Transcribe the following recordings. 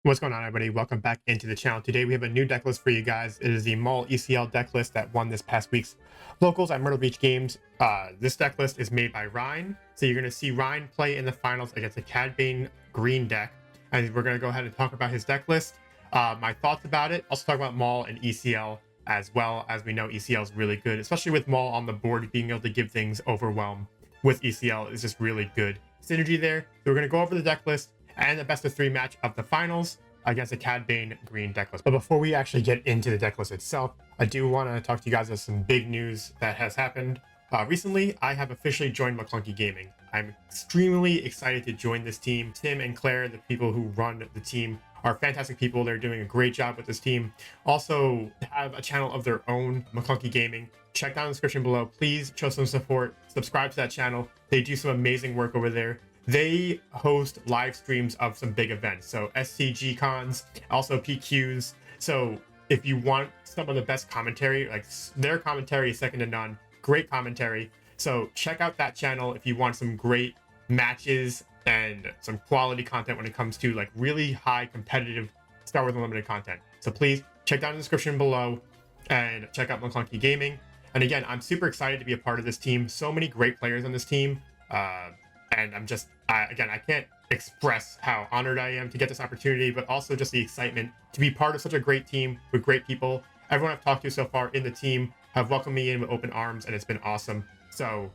What's going on, everybody? Welcome back into the channel. Today we have a new deck list for you guys. It is the Maul ECL Decklist that won this past week's locals at Myrtle Beach Games. This deck list is made by Ryne. So you're going to see Ryne play in the finals against a Cad Bane Green deck. And we're going to go ahead and talk about his deck list, my thoughts about it. Also talk about Maul and ECL as well. As we know, ECL is really good, especially with Maul on the board. Being able to give things overwhelm with ECL is just really good synergy there. So we're going to go over the deck list and the best of 3 match of the finals against a Cad Bane Green deck list. But before we actually get into the deck list itself, I do want to talk to you guys about some big news that has happened. Recently, I have officially joined Maclunky Gaming. I'm extremely excited to join this team. Tim and Claire, the people who run the team, are fantastic people. They're doing a great job with this team. Also have a channel of their own, Maclunky Gaming. Check down in the description below. Please show some support. Subscribe to that channel. They do some amazing work over there. They host live streams of some big events, so SCG cons, also PQs. So if you want some of the best commentary, like their commentary is second to none, great commentary. So check out that channel if you want some great matches and some quality content when it comes to like really high competitive Star Wars Unlimited content. So please check down in the description below and check out Maclunky Gaming. And again, I'm super excited to be a part of this team. So many great players on this team. And I'm just, again, I can't express how honored I am to get this opportunity, but also just the excitement to be part of such a great team with great people. Everyone I've talked to so far in the team have welcomed me in with open arms, and it's been awesome. So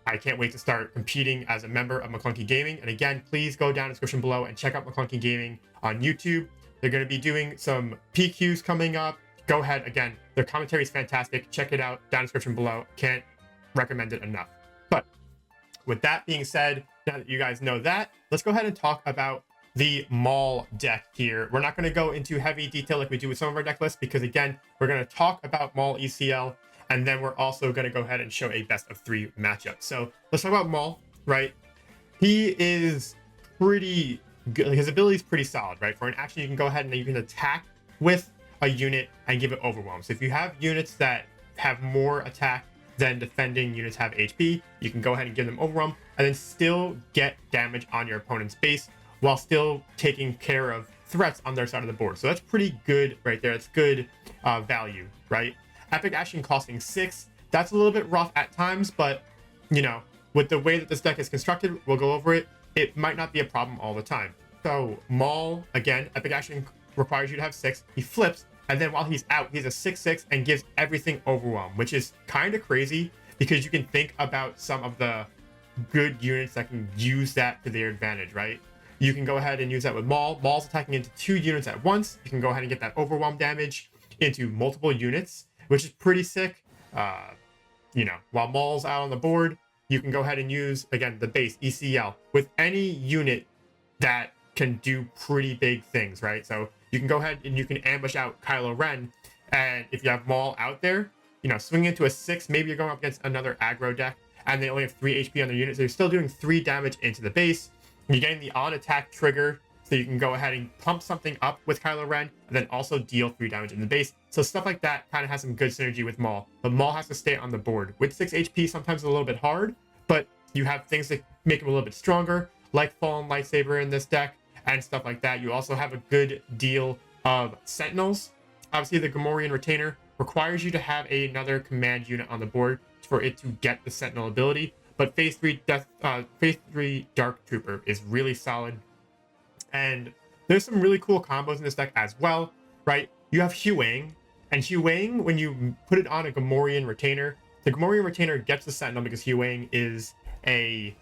I can't wait to start competing as a member of Maclunky Gaming. And again, please go down in the description below and check out Maclunky Gaming on YouTube. They're going to be doing some PQs coming up. Go ahead. Again, their commentary is fantastic. Check it out down in the description below. Can't recommend it enough. But with that being said, now that you guys know that, let's go ahead and talk about the Maul deck here. We're not going to go into heavy detail like we do with some of our deck lists because, again, we're going to talk about Maul ECL, and then we're also going to go ahead and show a best of 3 matchup. So let's talk about Maul, right? He is pretty good. His ability is pretty solid, right? For an action, you can go ahead and you can attack with a unit and give it overwhelm. So if you have units that have more attack than defending units have HP, you can go ahead and give them overwhelm and then still get damage on your opponent's base while still taking care of threats on their side of the board. So that's pretty good right there. That's good value, right? Epic action costing 6. That's a little bit rough at times, but you know, with the way that this deck is constructed, we'll go over it. It might not be a problem all the time. So Maul, again, epic action requires you to have 6. He flips, and then while he's out, he's a 6/6 and gives everything overwhelm, which is kind of crazy because you can think about some of the good units that can use that to their advantage, right? You can go ahead and use that with Maul. Maul's attacking into 2 units at once. You can go ahead and get that overwhelm damage into multiple units, which is pretty sick. You know, while Maul's out on the board, you can go ahead and use, again, the base ECL with any unit that can do pretty big things, right? So you can go ahead and you can ambush out Kylo Ren, and if you have Maul out there, you know, swing into a 6, maybe you're going up against another aggro deck, and they only have 3 HP on their unit, so you're still doing 3 damage into the base. You're getting the on-attack trigger, so you can go ahead and pump something up with Kylo Ren, and then also deal 3 damage in the base. So stuff like that kind of has some good synergy with Maul, but Maul has to stay on the board. With 6 HP, sometimes it's a little bit hard, but you have things that make him a little bit stronger, like Fallen Lightsaber in this deck, and stuff like that. You also have a good deal of Sentinels. Obviously, the Gamorrean Retainer requires you to have another command unit on the board for it to get the Sentinel ability. But Phase 3 Dark Trooper is really solid. And there's some really cool combos in this deck as well, right? You have Huang, and Huang, when you put it on a Gamorrean Retainer, the Gamorrean Retainer gets the Sentinel because Huang is a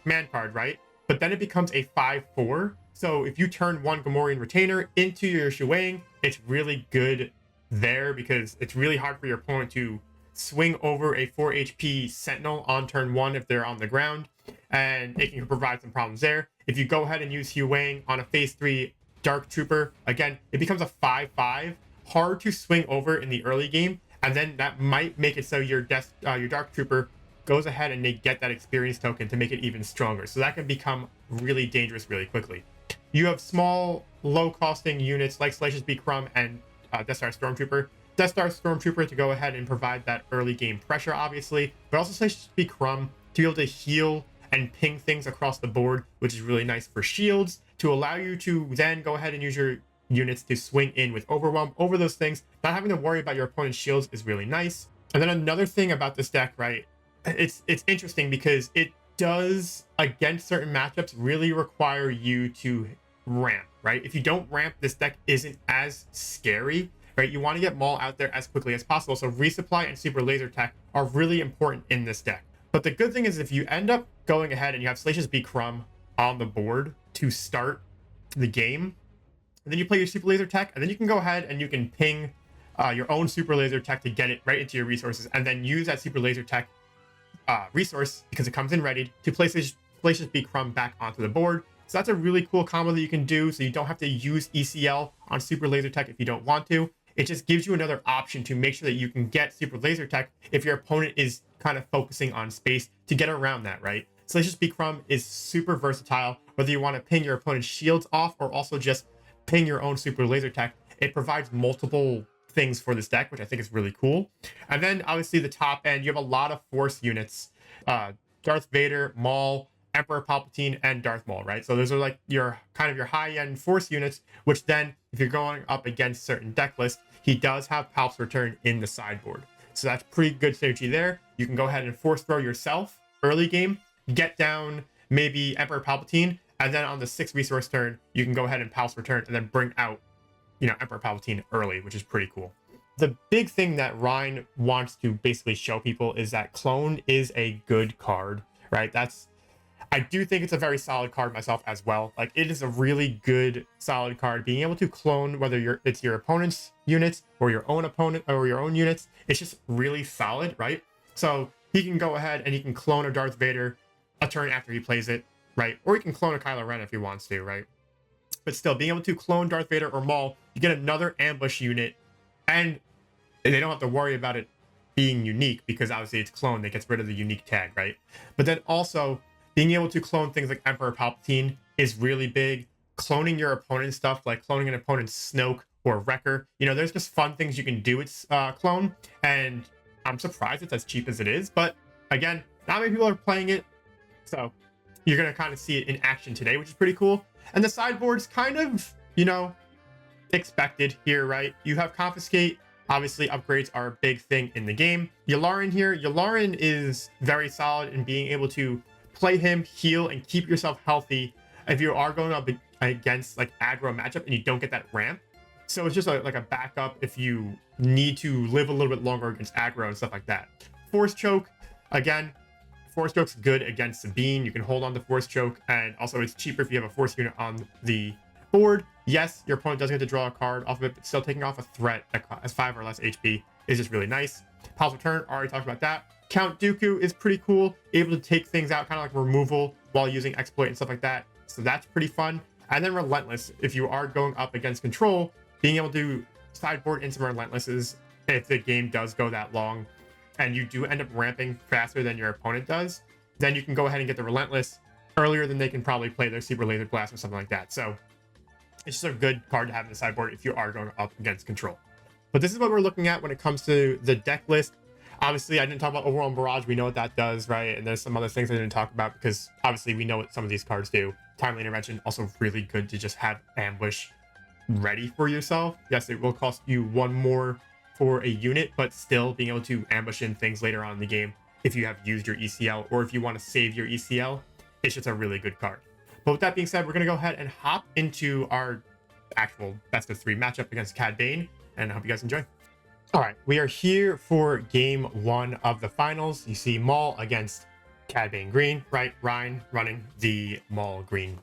command card, right? But then it becomes a 5/4. So if you turn 1 Gamorrean Retainer into your Huang, it's really good there because it's really hard for your opponent to swing over a 4 HP Sentinel on turn 1 if they're on the ground, and it can provide some problems there. If you go ahead and use Huang on a Phase 3 Dark Trooper, again, it becomes a 5/5, hard to swing over in the early game, and then that might make it so your Dark Trooper goes ahead and they get that experience token to make it even stronger. So that can become really dangerous really quickly. You have small, low-costing units like Salacious B. Crumb and Death Star Stormtrooper. Death Star Stormtrooper to go ahead and provide that early game pressure, obviously, but also Salacious B. Crumb to be able to heal and ping things across the board, which is really nice for shields, to allow you to then go ahead and use your units to swing in with overwhelm over those things. Not having to worry about your opponent's shields is really nice. And then another thing about this deck, right, it's interesting because it does, against certain matchups, really require you to ramp, right? If you don't ramp, this deck isn't as scary, right? You want to get Maul out there as quickly as possible. So resupply and super laser tech are really important in this deck. But the good thing is if you end up going ahead and you have Salacious B. Crumb on the board to start the game, and then you play your super laser tech, and then you can go ahead and you can ping your own super laser tech to get it right into your resources, and then use that super laser tech resource, because it comes in ready, to place Salacious B. Crumb back onto the board. So that's a really cool combo that you can do, so you don't have to use ECL on super laser tech if you don't want to. It just gives you another option to make sure that you can get super laser tech if your opponent is kind of focusing on space to get around that, right? Salacious B. Crumb is super versatile, whether you want to ping your opponent's shields off or also just ping your own super laser tech. It provides multiple things for this deck, which I think is really cool. And then obviously the top end, you have a lot of force units, Darth Vader, Maul, Emperor Palpatine, and Darth Maul, right? So those are like your kind of your high-end force units, which then if you're going up against certain deck lists, he does have Palp's Return in the sideboard. So that's pretty good synergy there. You can go ahead and force throw yourself early game, get down maybe Emperor Palpatine, and then on the 6th resource turn, you can go ahead and Palp's Return and then bring out, you know, Emperor Palpatine early, which is pretty cool. The big thing that Ryne wants to basically show people is that Clone is a good card, right? I do think it's a very solid card myself as well. Like, it is a really good, solid card. Being able to clone, whether it's your opponent's units or your own opponent or your own units, it's just really solid, right? So he can go ahead and he can clone a Darth Vader a turn after he plays it, right? Or he can clone a Kylo Ren if he wants to, right? But still, being able to clone Darth Vader or Maul, you get another ambush unit, and they don't have to worry about it being unique because obviously it's cloned. It gets rid of the unique tag, right? But then also, being able to clone things like Emperor Palpatine is really big. Cloning your opponent's stuff, like cloning an opponent's Snoke or Wrecker. You know, there's just fun things you can do with clone, and I'm surprised it's as cheap as it is. But again, not many people are playing it, so you're going to kind of see it in action today, which is pretty cool. And the sideboard's kind of, you know, expected here, right? You have Confiscate. Obviously, upgrades are a big thing in the game. Yularen here. Yularen is very solid in being able to play him, heal, and keep yourself healthy if you are going up against like aggro matchup and you don't get that ramp. So it's just like a backup if you need to live a little bit longer against aggro and stuff like that. Force Choke, again, Force Choke's good against Sabine. You can hold on to Force Choke, and also it's cheaper if you have a Force unit on the board. Yes, your opponent does get to draw a card off of it, but still taking off a threat that has 5 or less HP is just really nice. Pal's Return, already talked about that. Count Dooku is pretty cool, able to take things out, kind of like removal while using exploit and stuff like that. So that's pretty fun. And then Relentless, if you are going up against control, being able to sideboard into Relentlesses if the game does go that long and you do end up ramping faster than your opponent does, then you can go ahead and get the Relentless earlier than they can probably play their Super Laser Blast or something like that. So it's just a good card to have in the sideboard if you are going up against control. But this is what we're looking at when it comes to the deck list. Obviously, I didn't talk about Overwhelm Barrage. We know what that does, right? And there's some other things I didn't talk about because obviously we know what some of these cards do. Timely Intervention, also really good to just have Ambush ready for yourself. Yes, it will cost you 1 more for a unit, but still being able to ambush in things later on in the game if you have used your ECL or if you want to save your ECL, it's just a really good card. But with that being said, we're going to go ahead and hop into our actual best of 3 matchup against Cad Bane, and I hope you guys enjoy. All right, we are here for game 1 of the finals. You see Maul against Cad Bane Green, right? Ryne running the Maul Green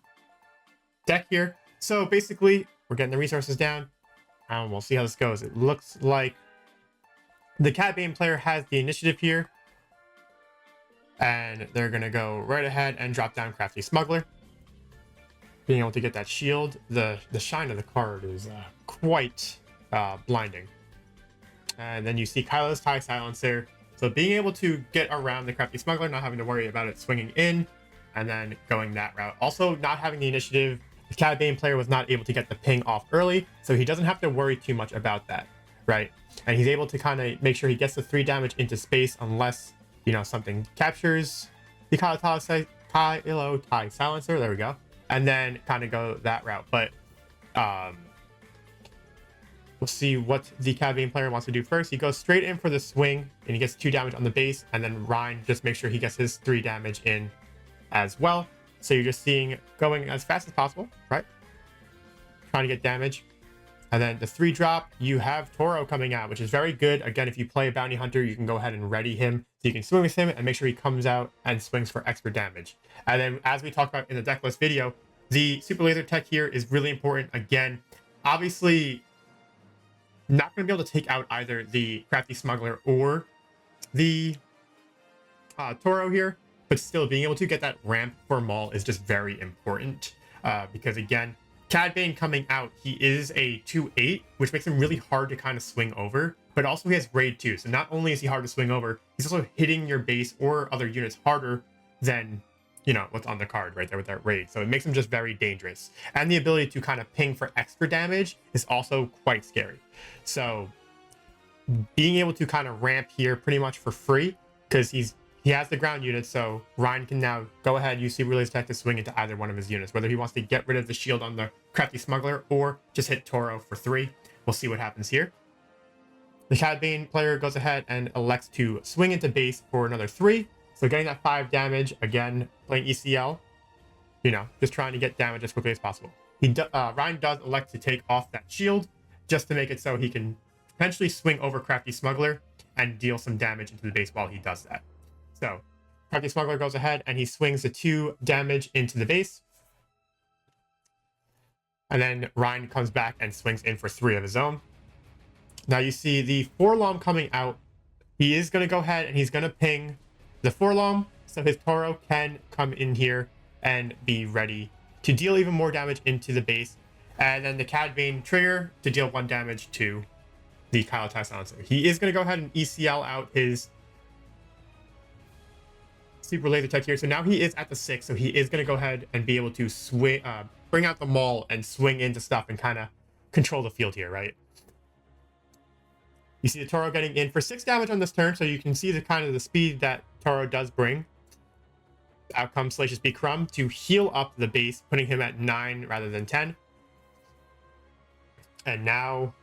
deck here. So basically, we're getting the resources down, and we'll see how this goes. It looks like the Cad Bane player has the initiative here, and they're going to go right ahead and drop down Crafty Smuggler. Being able to get that shield, the shine of the card is quite blinding. And then you see Kylo's TIE Silencer. So being able to get around the Crafty Smuggler, not having to worry about it swinging in, and then going that route. Also, not having the initiative, the Cad Bane player was not able to get the ping off early, so he doesn't have to worry too much about that, right? And he's able to kind of make sure he gets the 3 damage into space unless, you know, something captures the Kylo TIE Silencer. There we go. and then kind of go that route. But we'll see what the Cad Bane player wants to do first. He goes straight in for the swing, and he gets 2 damage on the base, and then Ryne just makes sure he gets his 3 damage in as well. So you're just seeing going as fast as possible, right? Trying to get damage. And then the 3 drop, you have Toro coming out, which is very good. Again, if you play a bounty hunter, you can go ahead and ready him. So you can swing with him and make sure he comes out and swings for extra damage. And then as we talked about in the deck list video, the super laser tech here is really important. Again, obviously not going to be able to take out either the crafty smuggler or the Toro here, but still being able to get that ramp for Maul is just very important because again, Cad Bane coming out, he is a 2/8, which makes him really hard to kind of swing over, but also he has raid too. So not only is he hard to swing over, he's also hitting your base or other units harder than, you know, what's on the card right there with that raid. So it makes him just very dangerous. And the ability to kind of ping for extra damage is also quite scary. So being able to kind of ramp here pretty much for free, because he has the ground unit, so Ryne can now go ahead, use Super Laser Tech to swing into either one of his units, whether he wants to get rid of the shield on the crafty smuggler or just hit Toro for 3. We'll see what happens here. The Cad Bane player goes ahead and elects to swing into base for another 3. So getting that 5 damage, again, playing ECL, you know, just trying to get damage as quickly as possible. Ryne does elect to take off that shield just to make it so he can potentially swing over crafty smuggler and deal some damage into the base while he does that. So crafty smuggler goes ahead and he swings the 2 damage into the base. And then Ryne comes back and swings in for 3 of his own. Now you see the Forlom coming out. He is going to go ahead and he's going to ping the Forlom, so his Toro can come in here and be ready to deal even more damage into the base. And then the Cad Bane trigger to deal 1 damage to the Kyle Tai Silencer. He is going to go ahead and ECL out his Super Laser Tech here. So now he is at the 6, so he is going to go ahead and be able to swing, bring out the Maul and swing into stuff and kind of control the field here, right? You see the Toro getting in for 6 damage on this turn, so you can see the kind of the speed that Toro does bring. Out comes Salacious B. Crumb to heal up the base, putting him at 9 rather than 10. And now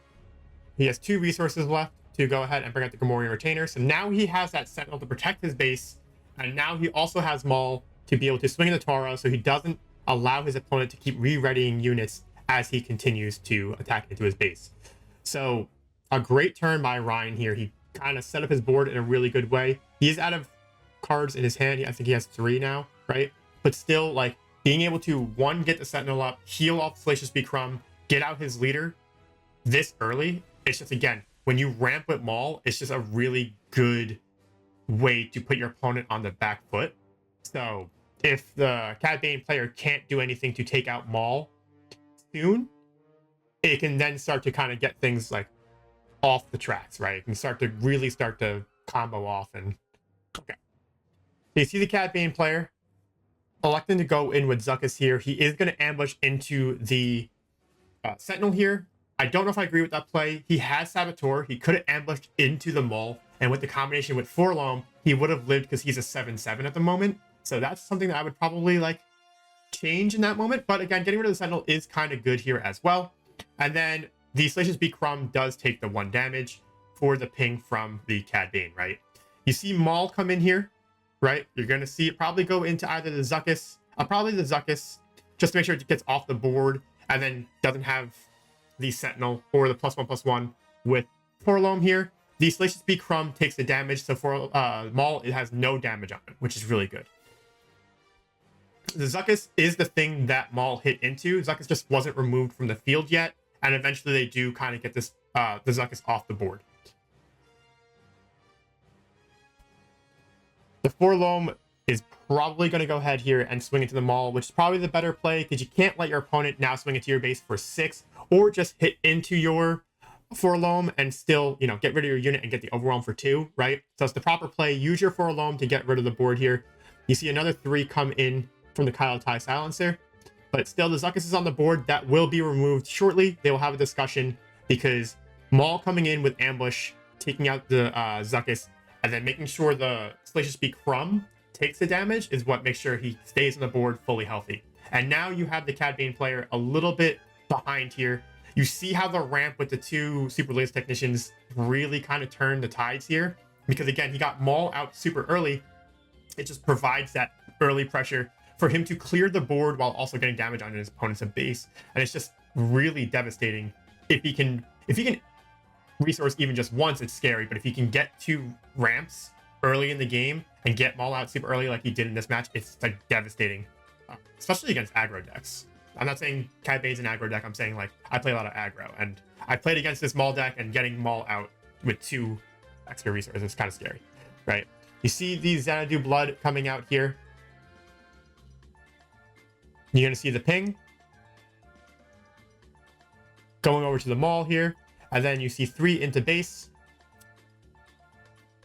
he has 2 resources left to go ahead and bring out the Gamorrean Retainer. So now he has that Sentinel to protect his base. And now he also has Maul to be able to swing the Toro, so he doesn't allow his opponent to keep re-readying units as he continues to attack into his base. So a great turn by Ryne here. He kind of set up his board in a really good way. He is out of cards in his hand. I think he has 3 now, right? But still, like, being able to, 1, get the Sentinel up, heal off Salacious B. Crumb, get out his leader this early. It's just, again, when you ramp with Maul, it's just a really good way to put your opponent on the back foot. So if the Cad Bane player can't do anything to take out Maul soon, it can then start to kind of get things like off the tracks, right? It can really start to combo off. And okay, so you see the Cad Bane player electing to go in with Zuckuss here. He is going to ambush into the Sentinel here. I don't know if I agree with that play. He has Saboteur. He could have ambushed into the Maul, and with the combination with Forlom, he would have lived because he's a 7/7 at the moment. So that's something that I would probably like change in that moment. But again, getting rid of the Sentinel is kind of good here as well. And then the Salacious B. Crumb does take the 1 damage for the ping from the Cad Bane, right? You see Maul come in here, right? You're going to see it probably go into either the Zuckuss, probably the Zuckuss, just to make sure it gets off the board and then doesn't have the Sentinel or the +1/+1 with Forlom here. The Salacious B. Crumb takes the damage, so for Maul, it has no damage on it, which is really good. The Zuckuss is the thing that Maul hit into. Zuckuss just wasn't removed from the field yet, and eventually they do kind of get this the Zuckuss off the board. The Forlom is probably going to go ahead here and swing into the Maul, which is probably the better play because you can't let your opponent now swing into your base for 6 or just hit into your Forlom and still, you know, get rid of your unit and get the overwhelm for 2, right? So it's the proper play. Use your Forlom to get rid of the board here. You see another 3 come in from the Kyle Tai Silencer, but still the Zuckuss is on the board. That will be removed shortly. They will have a discussion because Maul coming in with ambush, taking out the Zuckuss, and then making sure the Salacious B. Crumb takes the damage is what makes sure he stays on the board fully healthy. And now you have the Cad Bane player a little bit behind here. You see how the ramp with the two super laser technicians really kind of turned the tides here, because again, he got Maul out super early. It just provides that early pressure for him to clear the board while also getting damage on his opponent's base. And it's just really devastating. If he can resource even just once, it's scary. But if he can get 2 ramps early in the game and get Maul out super early like he did in this match, it's like devastating, especially against aggro decks. I'm not saying Cad Bane's an aggro deck. I'm saying like I play a lot of aggro, and I played against this Maul deck, and getting Maul out with 2 extra resources is kind of scary, right? You see the Xanadu Blood coming out here. You're going to see the ping going over to the Maul here, and then you see 3 into base.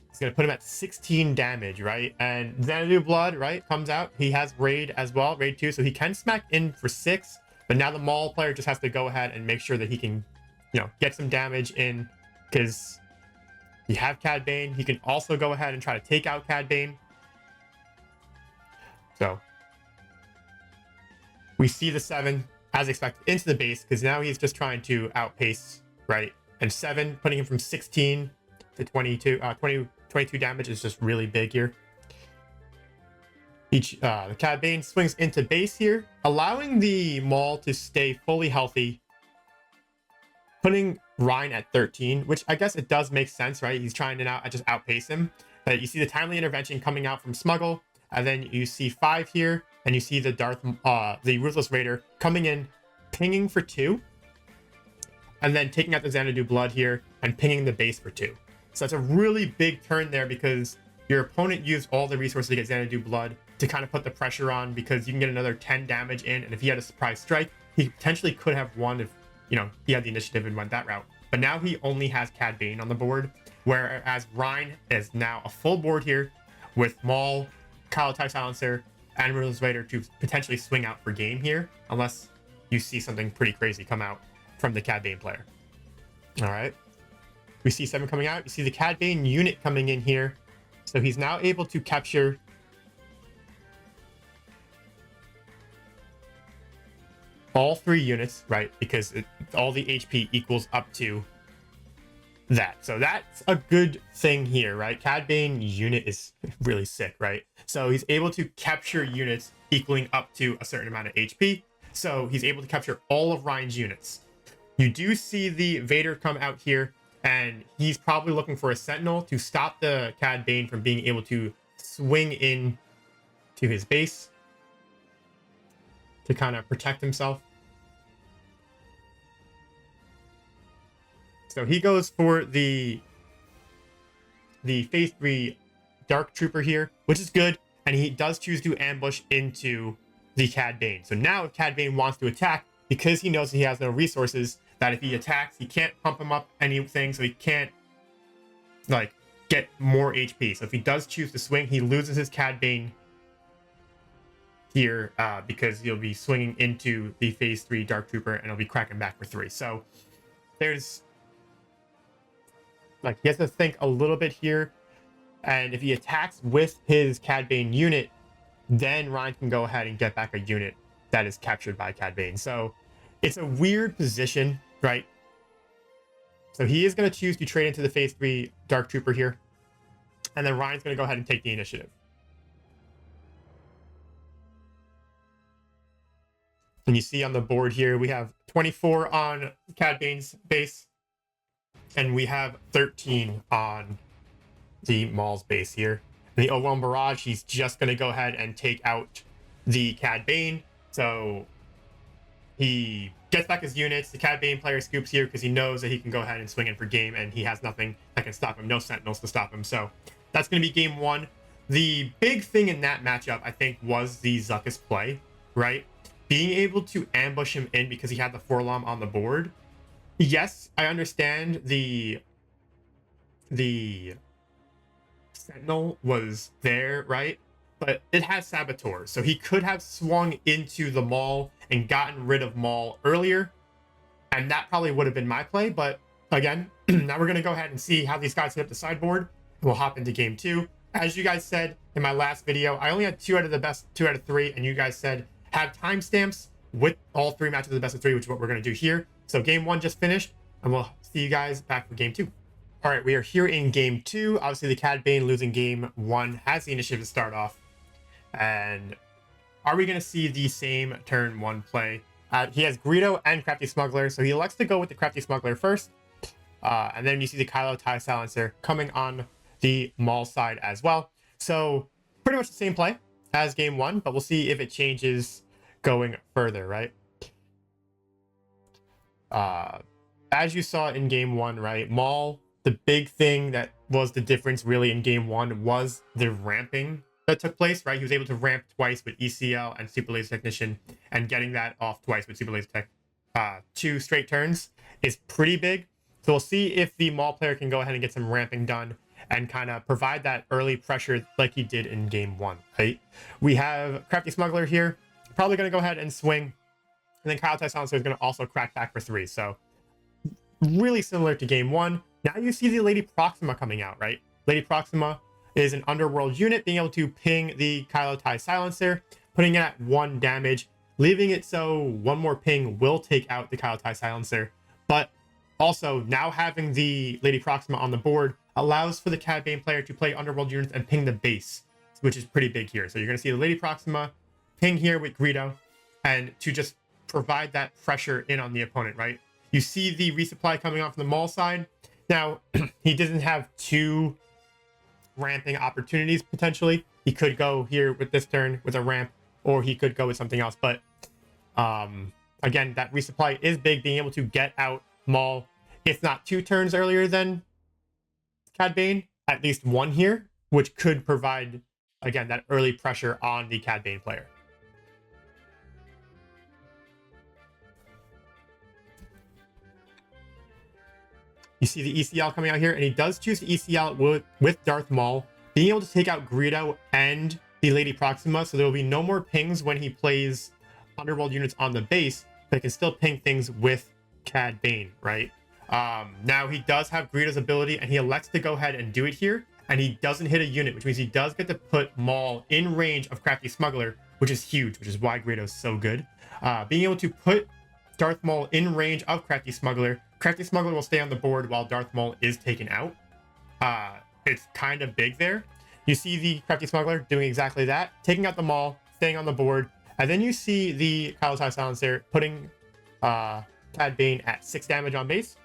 It's going to put him at 16 damage, right? And Xanadu Blood, right, comes out. He has Raid as well, Raid 2, so he can smack in for 6. But now the Maul player just has to go ahead and make sure that he can, you know, get some damage in, because you have Cad Bane. He can also go ahead and try to take out Cad Bane. So we see the 7, as expected, into the base, because now he's just trying to outpace, right? And 7, putting him from 16 to 22 damage is just really big here. The Cad Bane swings into base here, allowing the Maul to stay fully healthy, putting Ryne at 13, which I guess it does make sense, right? He's trying to now just outpace him. But you see the timely intervention coming out from Smuggle, and then you see 5 here, and you see the Ruthless Raider coming in, pinging for 2, and then taking out the Xanadu Blood here and pinging the base for 2. So that's a really big turn there, because your opponent used all the resources to get Xanadu Blood to kind of put the pressure on, because you can get another 10 damage in, and if he had a surprise strike, he potentially could have won if, you know, he had the initiative and went that route. But now he only has Cad Bane on the board, whereas Ryne is now a full board here with Maul, Kyle Tie Silencer, and Ruthless Raider to potentially swing out for game here, unless you see something pretty crazy come out from the Cad Bane player. All right. We see 7 coming out. You see the Cad Bane unit coming in here. So he's now able to capture all 3 units, right? Because all the HP equals up to that. So that's a good thing here, right? Cad Bane unit is really sick, right? So he's able to capture units equaling up to a certain amount of HP. So he's able to capture all of Ryne's units. You do see the Vader come out here, and he's probably looking for a Sentinel to stop the Cad Bane from being able to swing in to his base to kind of protect himself. So he goes for the Phase 3 Dark Trooper here, which is good, and he does choose to ambush into the Cad Bane. So now if Cad Bane wants to attack, because he knows he has no resources, that if he attacks, he can't pump him up anything, so he can't like get more HP. So if he does choose to swing, he loses his Cad Bane here, because he'll be swinging into the Phase 3 Dark Trooper, and he'll be cracking back for 3. So there's like, he has to think a little bit here, and if he attacks with his Cad Bane unit, then Ryne can go ahead and get back a unit that is captured by Cad Bane. So it's a weird position, right? So he is going to choose to trade into the Phase 3 Dark Trooper here, and then Ryan's going to go ahead and take the initiative. And you see on the board here, we have 24 on Cad Bane's base, and we have 13 on the Maul's base here. And the Overwhelm Barrage, he's just going to go ahead and take out the Cad Bane. So he gets back his units. The Cad Bane player scoops here because he knows that he can go ahead and swing in for game, and he has nothing that can stop him. No Sentinels to stop him. So that's going to be game 1. The big thing in that matchup, I think, was the Zuckuss play, right? Being able to ambush him in because he had the Forlom on the board. Yes, I understand the Sentinel was there, right? But it has Saboteur, so he could have swung into the Maul and gotten rid of Maul earlier, and that probably would have been my play. But again, now we're going to go ahead and see how these guys hit up the sideboard. We'll hop into game 2. As you guys said in my last video, I only had 2 out of the best 2 out of 3, and you guys said, have timestamps with all 3 matches of the best of 3, which is what we're going to do here. So game 1 just finished, and we'll see you guys back for game 2. All right, we are here in game 2. Obviously, the Cad Bane losing game 1 has the initiative to start off. And are we going to see the same turn 1 play? He has Greedo and Crafty Smuggler, so he elects to go with the Crafty Smuggler first. And then you see the Kylo TIE Silencer coming on the Maul side as well. So pretty much the same play as game 1, but we'll see if it changes going further, right? As you saw in game 1, right, Maul, the big thing that was the difference really in game 1 was the ramping that took place, right? He was able to ramp twice with ECL and Super Laser Technician, and getting that off twice with Super Laser Tech 2 straight turns is pretty big. So we'll see if the Maul player can go ahead and get some ramping done and kind of provide that early pressure like he did in game 1, right? We have Crafty Smuggler here, probably going to go ahead and swing, and then Kylo TIE Silencer is going to also crack back for 3. So really similar to game 1. Now you see the Lady Proxima coming out, right? Lady Proxima is an underworld unit, being able to ping the Kylo TIE Silencer, putting it at 1 damage, leaving it so 1 more ping will take out the Kylo TIE Silencer. But also, now having the Lady Proxima on the board allows for the Cad Bane player to play underworld units and ping the base, which is pretty big here. So you're going to see the Lady Proxima ping here with Greedo, and to just provide that pressure in on the opponent, right? You see the resupply coming off the Maul side. Now, he doesn't have 2 ramping opportunities potentially. He could go here with this turn with a ramp, or he could go with something else. But again, that resupply is big, being able to get out Maul, if not 2 turns earlier than Cad Bane, at least 1 here, which could provide, again, that early pressure on the Cad Bane player. You see the ECL coming out here, and he does choose the ECL with Darth Maul, being able to take out Greedo and the Lady Proxima, so there will be no more pings when he plays underworld units on the base, but he can still ping things with Cad Bane, right? Now he does have Greedo's ability, and he elects to go ahead and do it here, and he doesn't hit a unit, which means he does get to put Maul in range of Crafty Smuggler, which is huge, which is why Greedo's so good. Being able to put Darth Maul in range of Crafty Smuggler will stay on the board while Darth Maul is taken out. It's kind of big there. You see the Crafty Smuggler doing exactly that, taking out the Maul, staying on the board, and then you see the Kylo TIE Silencer putting Cad Bane at 6 damage on base.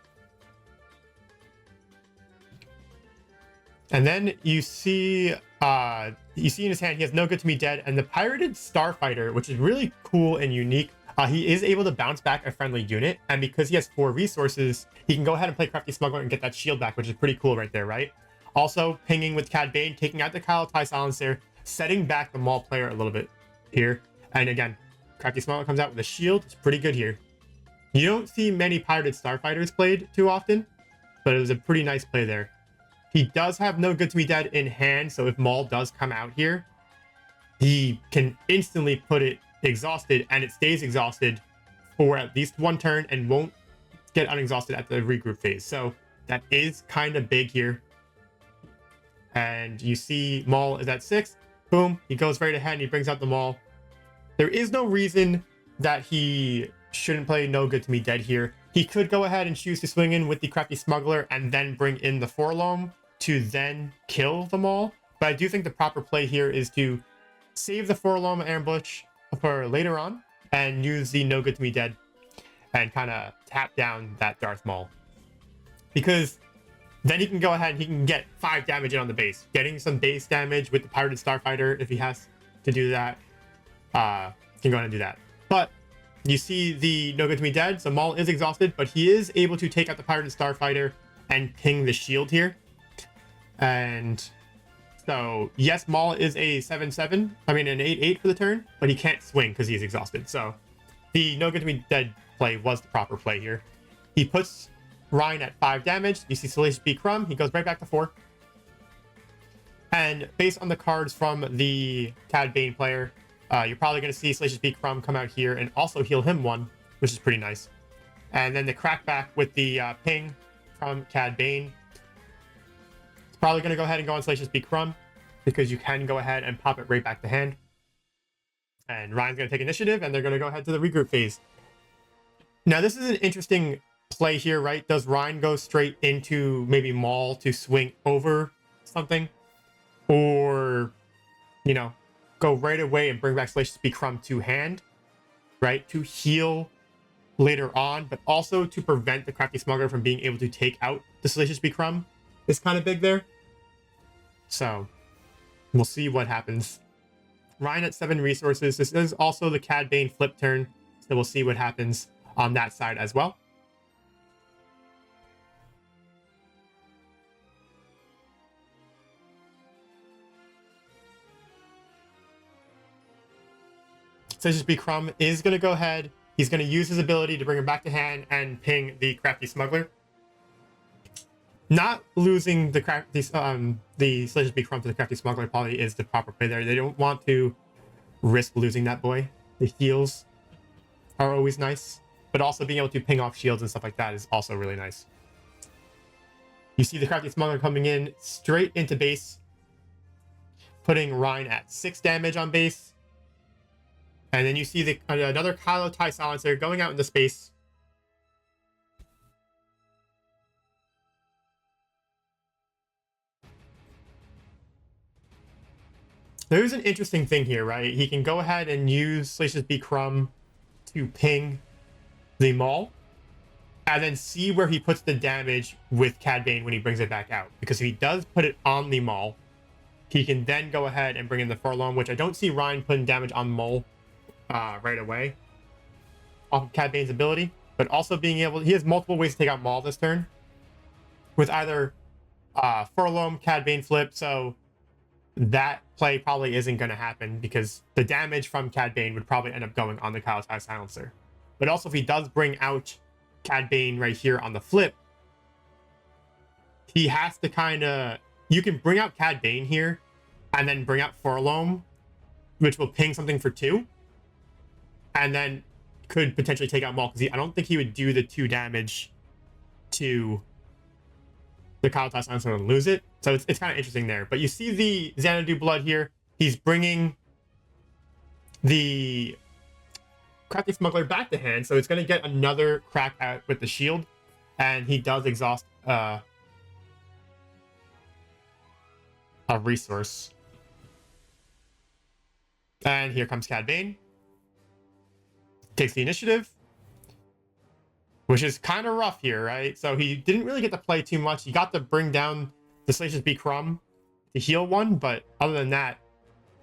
And then you see in his hand he has No Good to Me Dead, and the Pirated Starfighter, which is really cool and unique. He is able to bounce back a friendly unit, and because he has 4 resources, he can go ahead and play Crafty Smuggler and get that shield back, which is pretty cool right there, right? Also, pinging with Cad Bane, taking out the Kylo TIE Silencer, setting back the Maul player a little bit here. And again, Crafty Smuggler comes out with a shield. It's pretty good here. You don't see many Pirated Starfighters played too often, but it was a pretty nice play there. He does have No Good to Me Dead in hand, so if Maul does come out here, he can instantly put it exhausted, and it stays exhausted for at least 1 turn and won't get unexhausted at the regroup phase. So that is kind of big here. And you see Maul is at 6. Boom, he goes right ahead and he brings out the Maul. There is no reason that he shouldn't play No Good to Me Dead here. He could go ahead and choose to swing in with the Crafty Smuggler and then bring in the Forlom to then kill the Maul. But I do think the proper play here is to save the Forlom ambush for later on and use the No Good to Me Dead and kind of tap down that Darth Maul, because then he can go ahead and he can get 5 damage in on the base, getting some base damage with the Pirated Starfighter. If he has to do that, can go ahead and do that. But you see the No Good to Me Dead, so Maul is exhausted, but he is able to take out the Pirated Starfighter and ping the shield here. And so, yes, Maul is a 7-7, an 8-8 for the turn, but he can't swing because he's exhausted. So the No Good to Me Dead play was the proper play here. He puts Ryne at 5 damage. You see Salacious B. Crumb, he goes right back to 4. And based on the cards from the Cad Bane player, you're probably going to see Salacious B. Crumb come out here and also heal him 1, which is pretty nice. And then the crackback with the ping from Cad Bane. Probably going to go ahead and go on Salacious B. Crumb, because you can go ahead and pop it right back to hand. And Ryan's going to take initiative, and they're going to go ahead to the regroup phase. Now, this is an interesting play here, right? Does Ryne go straight into maybe Maul to swing over something? Or, you know, go right away and bring back Salacious B. Crumb to hand, right? To heal later on, but also to prevent the Crafty Smuggler from being able to take out the Salacious B. Crumb is kind of big there. So, we'll see what happens. Ryne at 7 resources. This is also the Cad Bane flip turn, so we'll see what happens on that side as well. Salacious B. Crumb is going to go ahead. He's going to use his ability to bring him back to hand and ping the Crafty Smuggler. Not losing the Salacious B. Crumb to the Crafty Smuggler probably is the proper play there. They don't want to risk losing that boy. The heals are always nice, but also being able to ping off shields and stuff like that is also really nice. You see the Crafty Smuggler coming in straight into base, putting Ryne at 6 damage on base. And then you see another Kylo TIE Silencer going out into space. There's an interesting thing here, right? He can go ahead and use Salacious B. Crumb to ping the Maul, and then see where he puts the damage with Cad Bane when he brings it back out. Because if he does put it on the Maul, he can then go ahead and bring in the Furlong, which I don't see Ryne putting damage on Maul right away off of Cad Bane's ability, but also being able, he has multiple ways to take out Maul this turn with either Furlong, Cad Bane flip, so that play probably isn't going to happen because the damage from Cad Bane would probably end up going on the Kylo TIE Silencer. But also if he does bring out Cad Bane right here on the flip, he has to kind of, you can bring out Cad Bane here and then bring out Furlong, which will ping something for 2. And then could potentially take out Maul, because I don't think he would do the 2 damage to the Kylo TIE Silencer and lose it. So it's kind of interesting there. But you see the Xanadu Blood here. He's bringing the Crafty Smuggler back to hand, so it's going to get another crack at with the shield. And he does exhaust a resource. And here comes Cad Bane. Takes the initiative, which is kind of rough here, right? So he didn't really get to play too much. He got to bring down the Salacious B. Crumb to heal 1, but other than that,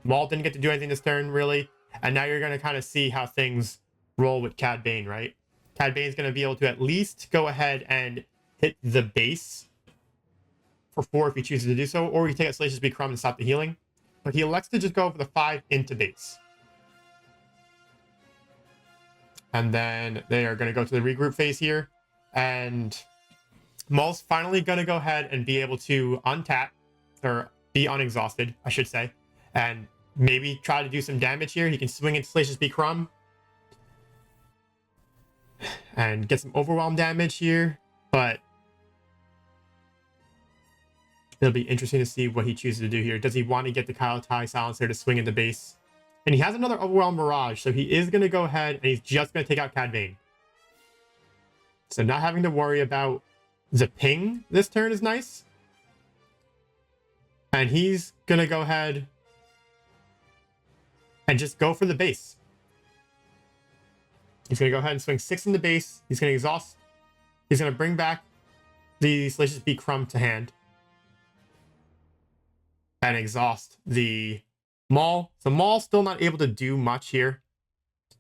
Maul didn't get to do anything this turn, really. And now you're going to kind of see how things roll with Cad Bane, right? Cad Bane's going to be able to at least go ahead and hit the base for 4 if he chooses to do so, or he can take out Salacious B. Crumb and stop the healing. But he elects to just go for the 5 into base. And then they are going to go to the regroup phase here. And Maul's finally going to go ahead and be able to untap, or be unexhausted, I should say. And maybe try to do some damage here. He can swing into Salacious B. Crumb. And get some overwhelm damage here. But it'll be interesting to see what he chooses to do here. Does he want to get the Kylo TIE Silencer to swing into base? And he has another Overwhelm Mirage, so he is going to go ahead and he's just going to take out Cad Bane. So not having to worry about the ping this turn is nice. And he's going to go ahead and just go for the base. He's going to go ahead and swing 6 in the base. He's going to exhaust. He's going to bring back the Salacious B. Crumb to hand. And exhaust the Maul. So Maul's still not able to do much here.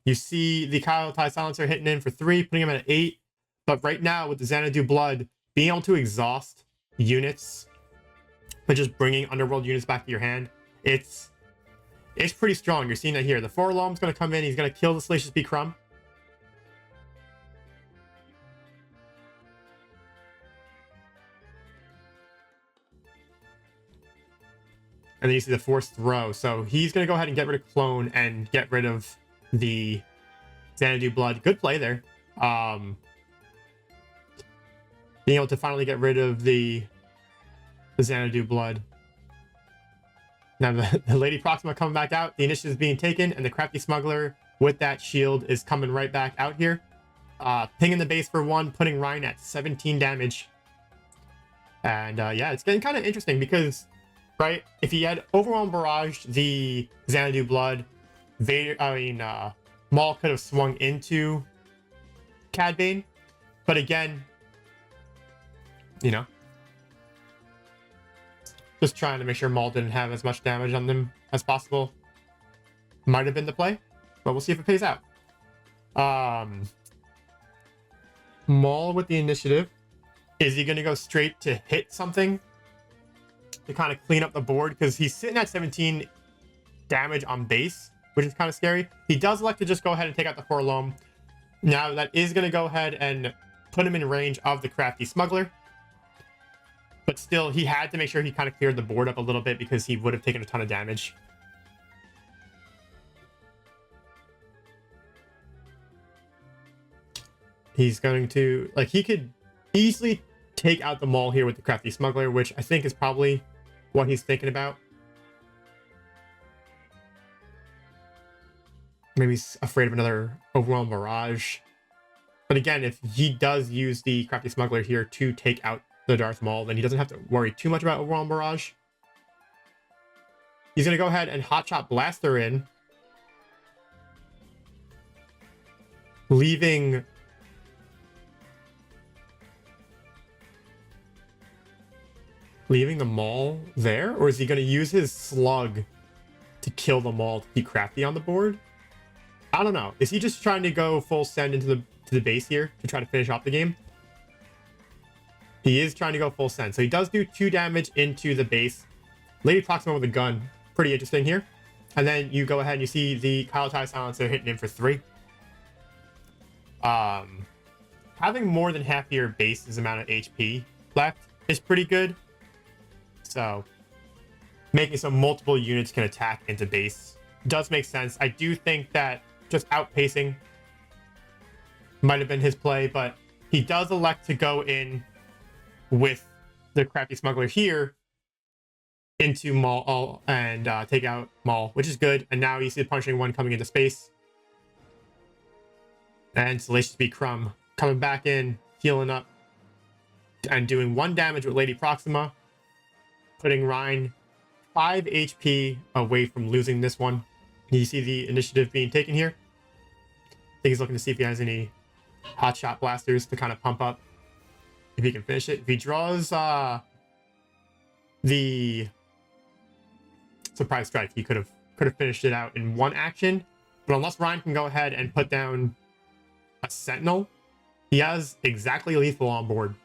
You see the Kylo TIE Silencer hitting in for 3, putting him at 8. But right now with the Xanadu Blood, being able to exhaust units, but just bringing Underworld units back to your hand, it's pretty strong. You're seeing that here. The Furlong's going to come in. He's going to kill the Salacious B. Crumb. And then you see the Force Throw. So he's going to go ahead and get rid of Clone and get rid of the Xanadu Blood. Good play there. Being able to finally get rid of the Xanadu Blood. Now the Lady Proxima coming back out, the initiative is being taken, and the Crafty Smuggler with that shield is coming right back out here. Pinging the base for 1, putting Ryne at 17 damage. And yeah, it's getting kind of interesting because, right, if he had Overwhelm Barrage, the Xanadu Blood, Maul could have swung into Cad Bane. But again, you know, just trying to make sure Maul didn't have as much damage on them as possible. Might have been the play, but we'll see if it pays out. Maul with the initiative. Is he going to go straight to hit something to kind of clean up the board? Because he's sitting at 17 damage on base, which is kind of scary. He does elect to just go ahead and take out the Overwhelm. Now, that is going to go ahead and put him in range of the Crafty Smuggler. But still, he had to make sure he kind of cleared the board up a little bit because he would have taken a ton of damage. He's going to, like, he could easily take out the Maul here with the Crafty Smuggler, which I think is probably what he's thinking about. Maybe he's afraid of another Overwhelm Barrage. But again, if he does use the Crafty Smuggler here to take out the Darth Maul, then he doesn't have to worry too much about Overwhelm Barrage. He's going to go ahead and Hotshot Blaster in, leaving the Maul there? Or is he going to use his Slug to kill the Maul to keep Crafty on the board? I don't know. Is he just trying to go full send into the base here to try to finish off the game? He is trying to go full send. So he does do 2 damage into the base. Lady Proxima with a gun. Pretty interesting here. And then you go ahead and you see the Kyle Tai Silencer hitting in for 3. Having more than half your base's amount of HP left is pretty good. So making so multiple units can attack into base does make sense. I do think that just outpacing might have been his play, but he does elect to go in with the Crafty Smuggler here into Maul and take out Maul, which is good. And now you see the Punishing One coming into space. And Salacious B. Crumb coming back in, healing up, and doing 1 damage with Lady Proxima, putting Ryne 5 HP away from losing this one. You see the initiative being taken here. I think he's looking to see if he has any hotshot blasters to kind of pump up, if he can finish it. If he draws the surprise strike, he could have finished it out in 1 action. But unless Ryne can go ahead and put down a Sentinel, he has exactly lethal on board.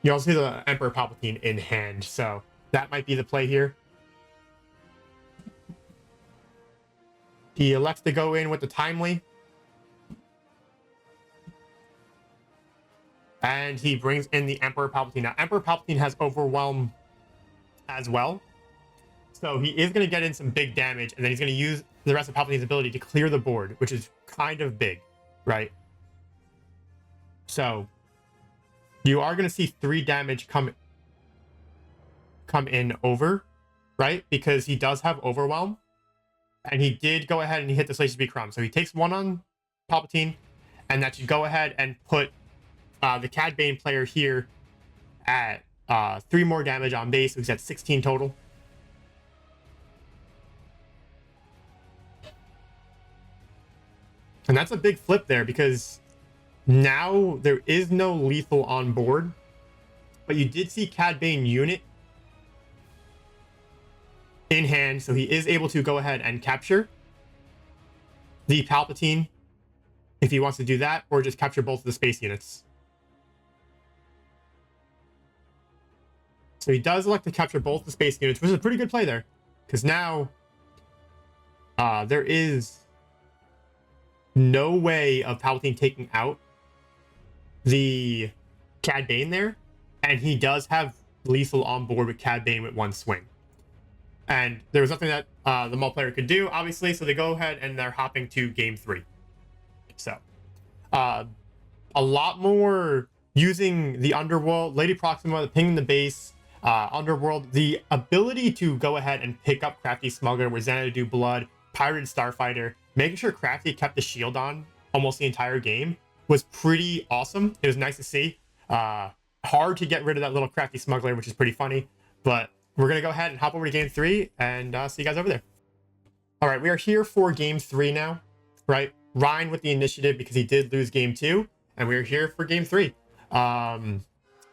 You also see the Emperor Palpatine in hand, so that might be the play here. He elects to go in with the Timely. And he brings in the Emperor Palpatine. Now, Emperor Palpatine has Overwhelm as well. So he is going to get in some big damage, and then he's going to use the rest of Palpatine's ability to clear the board, which is kind of big, right? So you are going to see 3 damage come in over, right? Because he does have Overwhelm. And he did go ahead and he hit the Salacious B. Crumb. So he takes 1 on Palpatine, and that should go ahead and put the Cad Bane player here at 3 more damage on base. So he's at 16 total. And that's a big flip there, because now there is no lethal on board, but you did see Cad Bane unit in hand, so he is able to go ahead and capture the Palpatine if he wants to do that, or just capture both of the space units. So he does elect to capture both the space units, which is a pretty good play there, because now there is no way of Palpatine taking out the Cad Bane there, and he does have lethal on board with Cad Bane with 1 swing. And there was nothing that the Maul player could do, obviously, so they go ahead and they're hopping to game 3. So a lot more using the Underworld, Lady Proxima, pinging the base, Underworld, the ability to go ahead and pick up Crafty Smuggler with Xanadu Blood, Pirated Starfighter, making sure Crafty kept the shield on almost the entire game was pretty awesome. It was nice to see. Hard to get rid of that little Crafty Smuggler, which is pretty funny. But we're going to go ahead and hop over to game 3 and see you guys over there. All right, we are here for game 3 now, right? Ryne with the initiative because he did lose game 2, and we're here for game 3.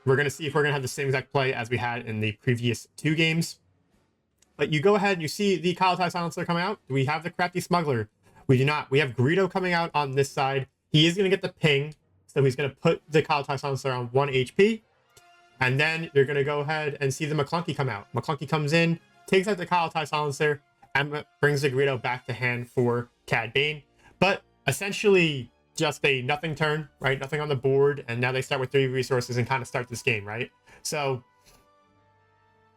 We're going to see if we're going to have the same exact play as we had in the previous 2 games. But you go ahead and you see the Kalatai Silencer coming out. Do we have the Crafty Smuggler? We do not. We have Greedo coming out on this side. He is going to get the ping, so he's going to put the Kalatai Silencer on 1 HP. And then you're going to go ahead and see the Maclunky come out. Maclunky comes in, takes out the Kalatai Silencer, and brings the Greedo back to hand for Cad Bane. But essentially just a nothing turn, right? Nothing on the board, and now they start with 3 resources and kind of start this game, right? So,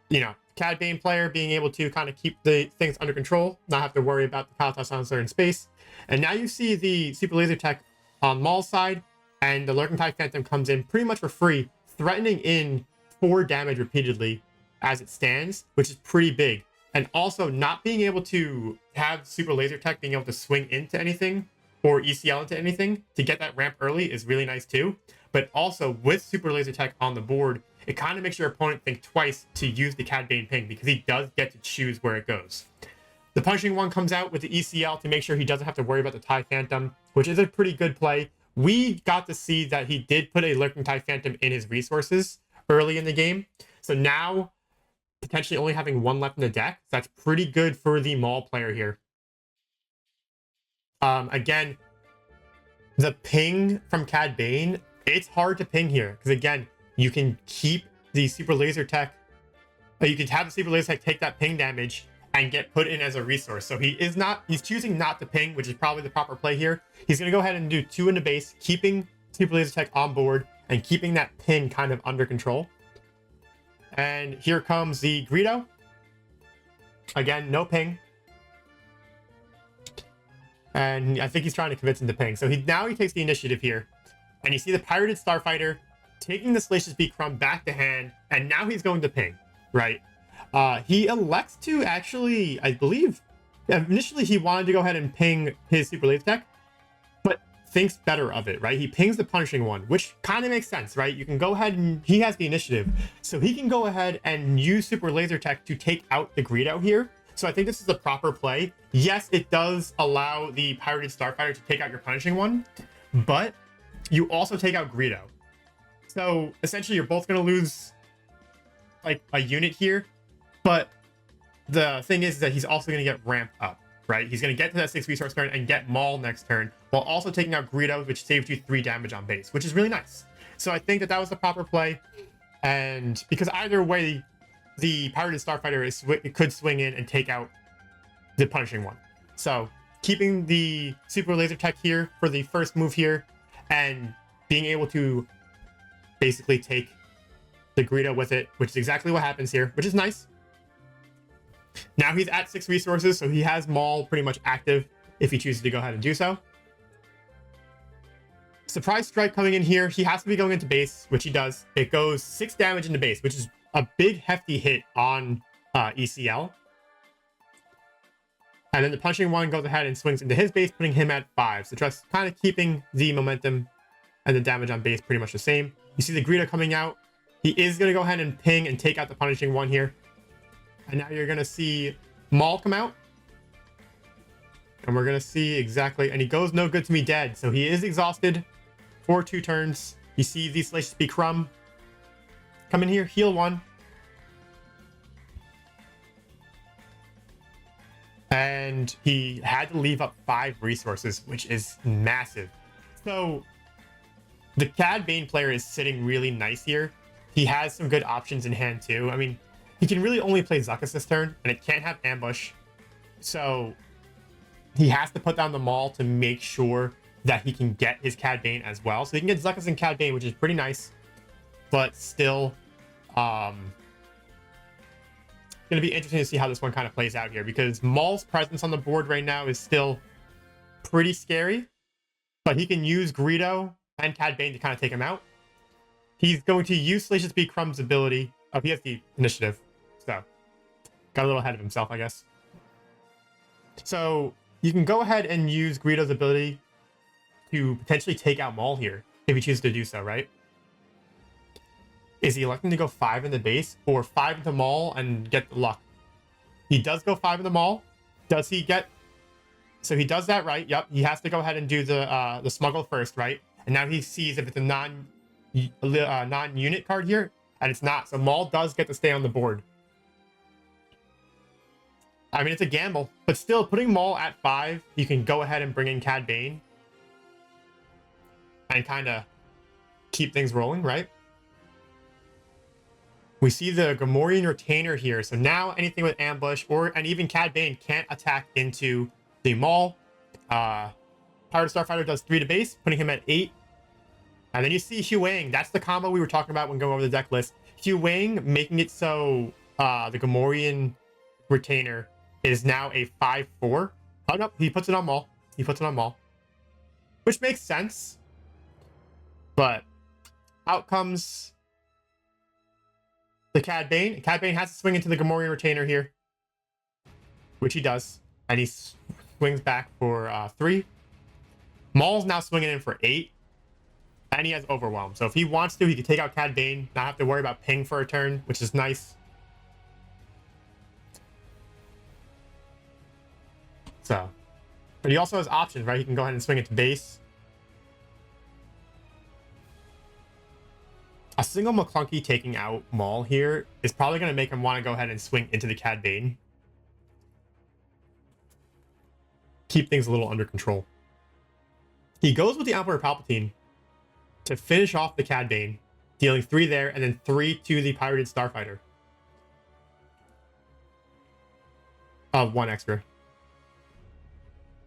you know, Cad Bane player being able to kind of keep the things under control, not have to worry about the Kalatai Silencer in space. And now you see the Super Laser Tech on Maul's side, and the Lurking Tide Phantom comes in pretty much for free, threatening in 4 damage repeatedly as it stands, which is pretty big. And also not being able to have Super Laser Tech being able to swing into anything or ECL into anything to get that ramp early is really nice too. But also with Super Laser Tech on the board, it kind of makes your opponent think twice to use the Cad Bane ping because he does get to choose where it goes. The Punishing One comes out with the ECL to make sure he doesn't have to worry about the TIE Phantom, which is a pretty good play. We got to see that he did put a Lurking TIE Phantom in his resources early in the game. So now, potentially only having 1 left in the deck, that's pretty good for the Maul player here. Again, the ping from Cad Bane, it's hard to ping here. Because again, you can keep the Super Laser Tech, you can have the Super Laser Tech take that ping damage and get put in as a resource. So he's choosing not to ping, which is probably the proper play here. He's going to go ahead and do 2 in the base, keeping Super Laser Tech on board and keeping that ping kind of under control. And here comes the Greedo. Again, no ping. And I think he's trying to convince him to ping. So now he takes the initiative here. And you see the Pirated Starfighter taking the Salacious Beak Crumb back to hand. And now he's going to ping, right? He elects to actually, I believe, initially he wanted to go ahead and ping his Super Laser Tech, but thinks better of it, right? He pings the Punishing One, which kind of makes sense, right? You can go ahead and he has the initiative. So he can go ahead and use Super Laser Tech to take out the Greedo here. So I think this is the proper play. Yes, it does allow the Pirated Starfighter to take out your Punishing One, but you also take out Greedo. So essentially you're both going to lose like a unit here, but the thing is that he's also going to get ramped up, right? He's going to get to that 6 resource turn and get Maul next turn, while also taking out Greedo, which saves you 3 damage on base, which is really nice. So I think that that was the proper play, and because either way, the Pirated Starfighter could swing in and take out the Punishing One. So keeping the Super Laser Tech here for the first move here, and being able to basically take the Greedo with it, which is exactly what happens here, which is nice. Now he's at 6 resources, so he has Maul pretty much active if he chooses to go ahead and do so. Surprise Strike coming in here. He has to be going into base, which he does. It goes 6 damage into base, which is a big hefty hit on ECL. And then the Punishing One goes ahead and swings into his base, putting him at 5. So just kind of keeping the momentum and the damage on base pretty much the same. You see the Greedo coming out. He is going to go ahead and ping and take out the Punishing One here. And now you're going to see Maul come out. And we're going to see exactly... And he goes no good to me dead. So he is exhausted for 2 turns. You see the Salacious Beak Crumb come in here, heal 1. And he had to leave up 5 resources, which is massive. So the Cad Bane player is sitting really nice here. He has some good options in hand too. I mean, he can really only play Zuckuss this turn, and it can't have ambush. So he has to put down the Maul to make sure that he can get his Cad Bane as well. So he can get Zuckuss and Cad Bane, which is pretty nice. But still, going to be interesting to see how this one kind of plays out here, because Maul's presence on the board right now is still pretty scary. But he can use Greedo and Cad Bane to kind of take him out. He's going to use Salacious Beak Crumb's ability Oh, he has the initiative. So, got a little ahead of himself, I guess. So, you can go ahead and use Greedo's ability to potentially take out Maul here, if you choose to do so, right? Is he electing to go 5 in the base, or 5 into Maul and get the luck? He does go 5 into Maul. Does he get... So he does that, right? Yep, he has to go ahead and do the smuggle first, right? And now he sees if it's a non-unit card here, and it's not. So Maul does get to stay on the board. I mean, it's a gamble, but still, putting Maul at 5, you can go ahead and bring in Cad Bane and kind of keep things rolling, right? We see the Gamorrean Retainer here, so now anything with ambush and even Cad Bane can't attack into the Maul. Pirate Starfighter does 3 to base, putting him at 8. And then you see Hugh Wang. That's the combo we were talking about when going over the deck list. Hugh Wang making it so the Gamorrean Retainer is now a 5-4. Oh, no, he puts it on Maul. He puts it on Maul. Which makes sense. But out comes the Cad Bane. Cad Bane has to swing into the Gamorrean Retainer here, which he does. And he swings back for 3. Maul's now swinging in for 8. And he has overwhelm. So if he wants to, he can take out Cad Bane, not have to worry about ping for a turn, which is nice. So, but he also has options, right? He can go ahead and swing into base. A single Maclunky taking out Maul here is probably going to make him want to go ahead and swing into the Cad Bane. Keep things a little under control. He goes with the Emperor Palpatine to finish off the Cad Bane, dealing 3 there, and then 3 to the Pirated Starfighter. 1 extra.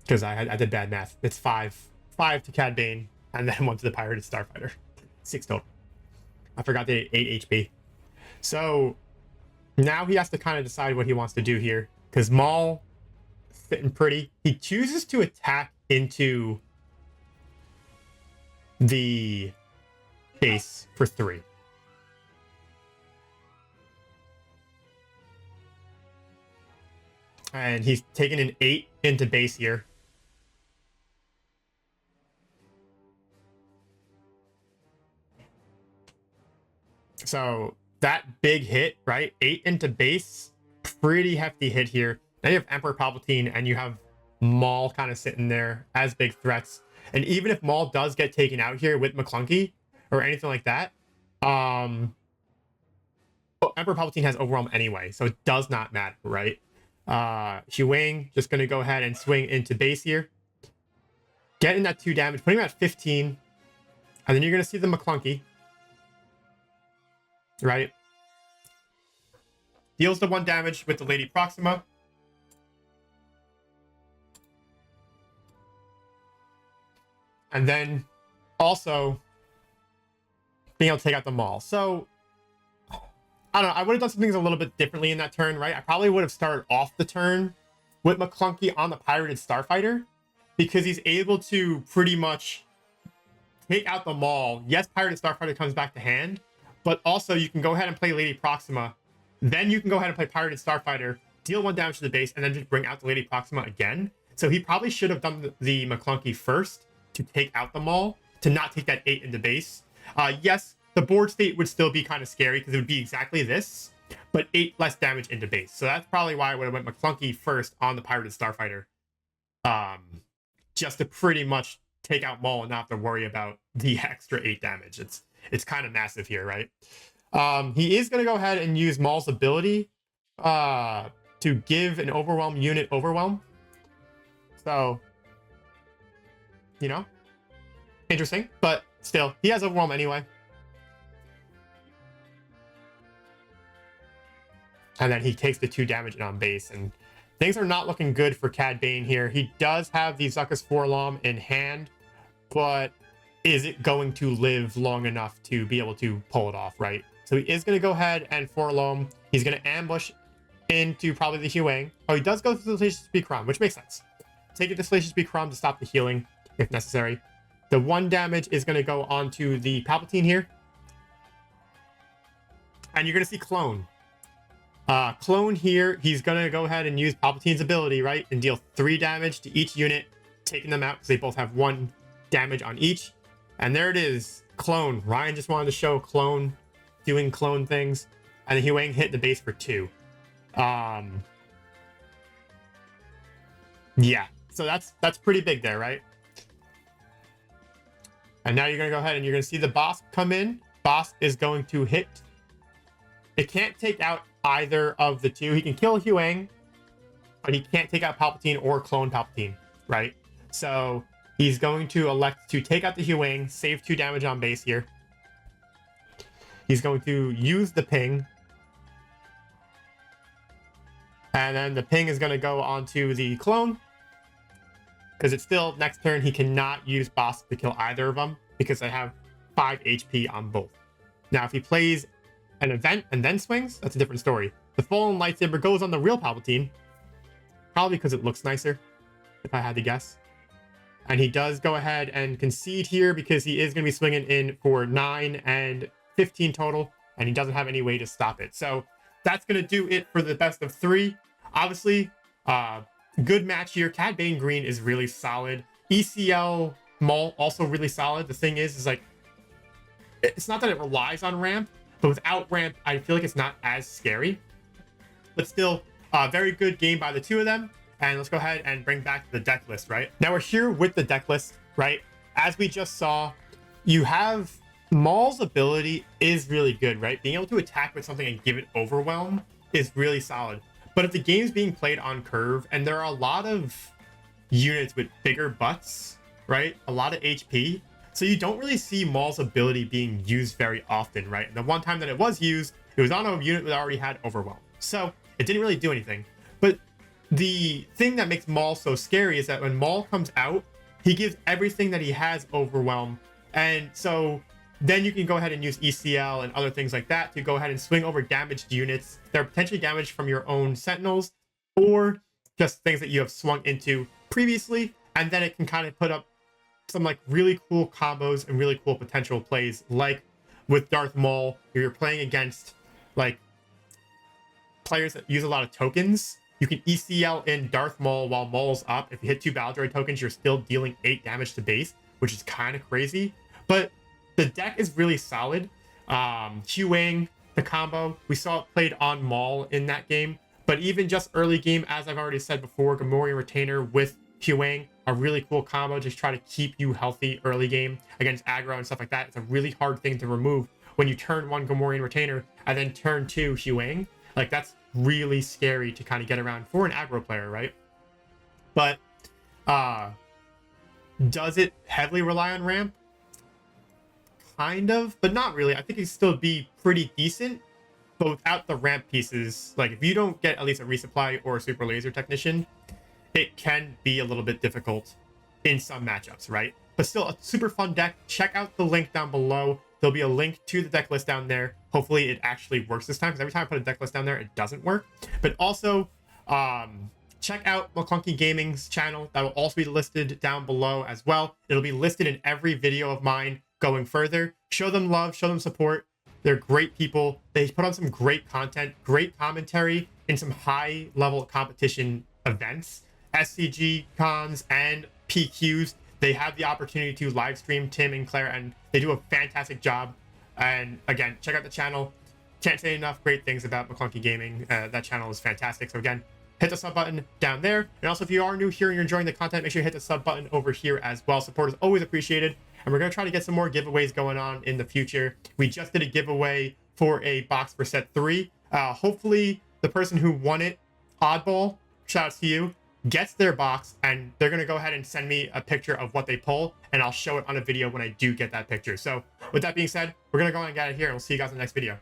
Because I did bad math. It's 5. 5 to Cad Bane, and then 1 to the Pirated Starfighter. 6 total. I forgot the 8 HP. So, now he has to kind of decide what he wants to do here. Because Maul, sitting pretty. He chooses to attack into the base for 3. And he's taking an 8 into base here. So that big hit, right? 8 into base, pretty hefty hit here. Now you have Emperor Palpatine and you have Maul kind of sitting there as big threats. And even if Maul does get taken out here with Maclunky or anything like that, Emperor Palpatine has overwhelm anyway, so it does not matter, right? Hugh Wang just going to go ahead and swing into base here. Getting that 2 damage, putting him at 15. And then you're going to see the Maclunky. Right? Deals the 1 damage with the Lady Proxima. And then also being able to take out the Maul. So, I don't know. I would have done some things a little bit differently in that turn, right? I probably would have started off the turn with Maclunky on the Pirated Starfighter, because he's able to pretty much take out the Maul. Yes, Pirated Starfighter comes back to hand, but also you can go ahead and play Lady Proxima. Then you can go ahead and play Pirated Starfighter, deal 1 damage to the base, and then just bring out the Lady Proxima again. So he probably should have done the Maclunky first to take out the Maul, to not take that 8 into base. Yes, the board state would still be kind of scary because it would be exactly this, but 8 less damage into base. So that's probably why I would have went Maclunky first on the Pirated Starfighter. Just to pretty much take out Maul and not have to worry about the extra 8 damage. It's kind of massive here, right? He is going to go ahead and use Maul's ability to give an overwhelm unit overwhelm. So, you know, interesting, but still, he has overwhelm anyway. And then he takes the 2 damage on base, and things are not looking good for Cad Bane here. He does have the Zuckuss Forlom in hand, but is it going to live long enough to be able to pull it off, right? So he is going to go ahead and Forlom. He's going to ambush into probably the Hugh Wang. Oh, he does go to the Salacious Beakrum, which makes sense. Take it to Salacious Beakrum to stop the healing, if necessary. The 1 damage is going to go onto the Palpatine here. And you're going to see Clone. Clone here, he's going to go ahead and use Palpatine's ability, right? And deal 3 damage to each unit, taking them out because they both have 1 damage on each. And there it is, Clone. Ryan just wanted to show Clone doing clone things. And then Huang hit the base for 2. Yeah, so that's pretty big there, right? And now you're going to go ahead and you're going to see the boss come in. Boss is going to hit. It can't take out either of the 2. He can kill Huang, but he can't take out Palpatine or clone Palpatine, right? So he's going to elect to take out the Huang, save 2 damage on base here. He's going to use the ping. And then the ping is going to go onto the clone. Because it's still, next turn, he cannot use boss to kill either of them. Because they have 5 HP on both. Now, if he plays an event and then swings, that's a different story. The fallen lightsaber goes on the real Palpatine. Probably because it looks nicer, if I had to guess. And he does go ahead and concede here because he is going to be swinging in for 9 and 15 total. And he doesn't have any way to stop it. So that's going to do it for the best of 3. Obviously, good match here. Cad Bane Green is really solid. ECL Maul also really solid. The thing is like, it's not that it relies on ramp, but without ramp, I feel like it's not as scary. But still, very good game by the 2 of them. And let's go ahead and bring back the deck list, right? Now we're here with the deck list, right? As we just saw, you have Maul's ability is really good, right? Being able to attack with something and give it overwhelm is really solid. But if the game's being played on curve and there are a lot of units with bigger butts, right? A lot of HP. So you don't really see Maul's ability being used very often, right? And the one time that it was used, it was on a unit that already had overwhelm. So it didn't really do anything. But the thing that makes Maul so scary is that when Maul comes out, he gives everything that he has overwhelm. And so then you can go ahead and use ECL and other things like that to go ahead and swing over damaged units that are potentially damaged from your own sentinels or just things that you have swung into previously. And then it can kind of put up some like really cool combos and really cool potential plays, like with Darth Maul, where you're playing against like players that use a lot of tokens. You can ECL in Darth Maul while Maul's up. If you hit 2 Battle Droid tokens, you're still dealing 8 damage to base, which is kind of crazy. But the deck is really solid. Huang, the combo, we saw it played on Maul in that game. But even just early game, as I've already said before, Gamorrean Retainer with Huang, a really cool combo. Just try to keep you healthy early game against aggro and stuff like that. It's a really hard thing to remove when you turn 1 Gamorrean Retainer and then turn 2 Huang. Like, that's really scary to kind of get around for an aggro player, right? But does it heavily rely on ramp? Kind of, but not really. I think it'd still be pretty decent, but without the ramp pieces, like if you don't get at least a resupply or a super laser technician, it can be a little bit difficult in some matchups, right? But still a super fun deck. Check out the link down below. There'll be a link to the deck list down there. Hopefully it actually works this time, because every time I put a deck list down there, it doesn't work. But also, check out Maclunky Gaming's channel. That will also be listed down below as well. It'll be listed in every video of mine going further. Show them love, show them support. They're great people. They put on some great content, great commentary in some high level competition events, SCG cons and PQs. They have the opportunity to live stream Tim and Claire, and they do a fantastic job. And again, check out the channel. Can't say enough great things about Maclunky Gaming. That channel is fantastic. So again, hit the sub button down there. And also, if you are new here and you're enjoying the content, make sure you hit the sub button over here as well. Support is always appreciated. And we're going to try to get some more giveaways going on in the future. We just did a giveaway for a box for set 3. Hopefully, the person who won it, Oddball, shout out to you, gets their box, and they're going to go ahead and send me a picture of what they pull, and I'll show it on a video when I do get that picture. So with that being said, we're going to go and get it here, and we'll see you guys in the next video.